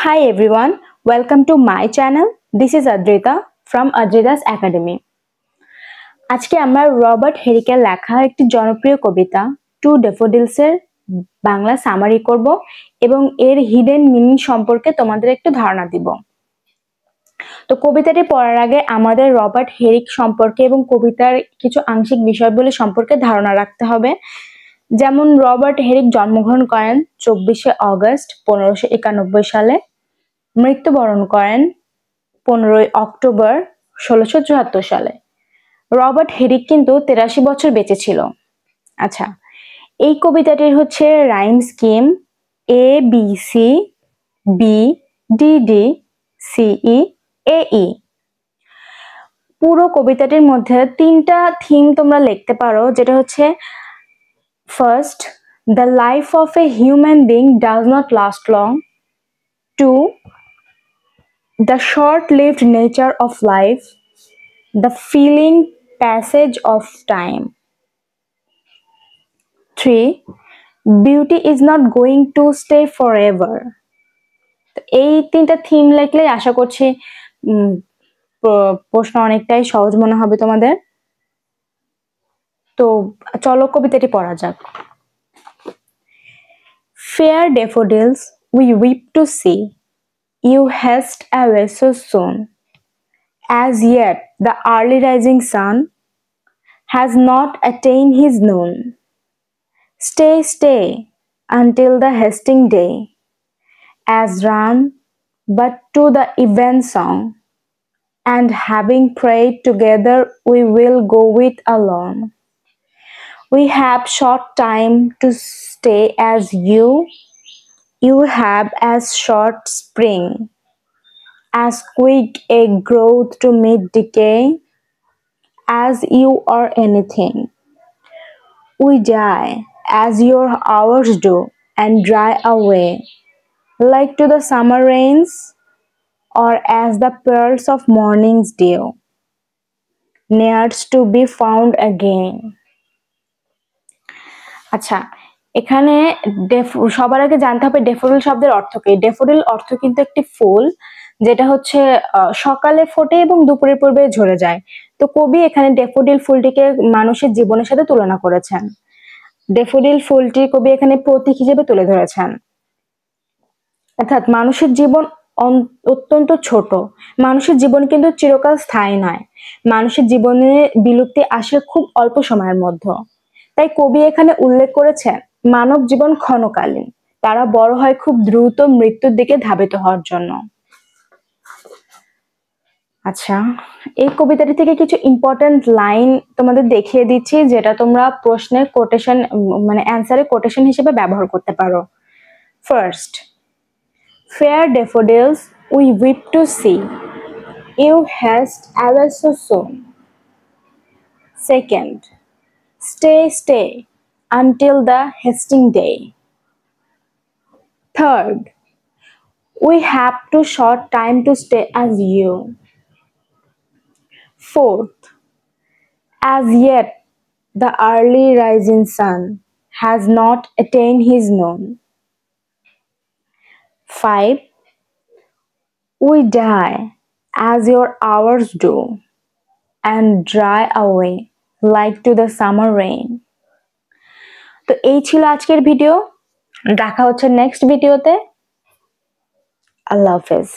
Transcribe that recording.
Hi everyone, welcome to my channel. This is Adrita from Adrita's Academy. আজকে আমরা Robert হেরিকের লেখা একটি জনপ্রিয় কবিতা টু ড্যাফোডিলস এর বাংলা সামারি করব এবং এর হিডেন মিনিং সম্পর্কে তোমাদের একটু ধারণা দিব। তো কবিতাটি পড়ার আগে আমাদের রবার্ট হেরিক সম্পর্কে এবং কবিতার কিছু আংশিক বিষয়গুলি সম্পর্কে ধারণা রাখতে হবে। যেমন রবার্ট হেরিক জন্মগ্রহণ করেন 24শে অগস্ট 1591 সালে, মৃত্যুবরণ করেন 15ই অক্টোবর 1674 সালে। রবার্ট হেরিক কিন্তু 83 বছর বেঁচে ছিল। আচ্ছা, এই কবিতাটির হচ্ছে rhyme scheme A B C B D D C E A E. পুরো কবিতাটির মধ্যে তিনটা থিম তোমরা লিখতে পারো, যেটা হচ্ছে first, the life of a human being does not last long. 2, the short-lived nature of life, the feeling passage of time. 3, beauty is not going to stay forever. এই তিনটা থিম লিখলে আশা করছি প্রশ্ন অনেকটাই সহজ মনে হবে তোমাদের। তো চলো কবিতাটি পড়া যাক। Fair daffodils we weep to see, you haste away so soon. As yet the early rising sun has not attained his noon. Stay, stay until the hasting day, as run but to the event song, and having prayed together we will go with alone. We have short time to stay as you have as short spring, as quick a growth to meet decay, as you are anything. We die as your hours do and dry away, like to the summer rains, or as the pearls of morning's dew, ne'er to be found again. আচ্ছা, এখানে সবার আগে জানতে হবে daffodil শব্দের অর্থ কি। Daffodil অর্থ কিন্তু একটি ফুল, যেটা হচ্ছে সকালে ফোটে এবং দুপুরের পূর্বে ঝরে যায়। তো কবি এখানে ড্যাফোডিল ফুলটিকে মানুষের জীবনের সাথে তুলনা করেছেন। ড্যাফোডিল ফুলটি কবি এখানে প্রতীক হিসেবে তুলে ধরেছেন। অর্থাৎ মানুষের জীবন অত্যন্ত ছোট, মানুষের জীবন কিন্তু চিরকাল স্থায়ী নয়। মানুষের জীবনে বিলুপ্তি আসে খুব অল্প সময়ের মধ্যে। তাই কবি এখানে উল্লেখ করেছেন মানব জীবন ক্ষণকালীন, তারা বড় হয় খুব দ্রুত মৃত্যুর দিকে ধাবিত হওয়ার জন্য। আচ্ছা, এই কবিতাটি থেকে কিছু ইম্পর্টেন্ট লাইন তোমাদের দেখিয়ে দিচ্ছি, যেটা তোমরা প্রশ্নের কোটেশন মানে অ্যান্সারে কোটেশন হিসেবে ব্যবহার করতে পারো। First, fair daffodils we weep to see, you haste away so soon. Second, stay, stay until the hasting day. Third, we have too short time to stay as you. Fourth, as yet the early rising sun has not attained his noon. 5, we die as your hours do and dry away like to the summer rain. তো এই ছিল আজকের video. দেখা হচ্ছে next ভিডিওতে। আল্লাহ হাফেজ।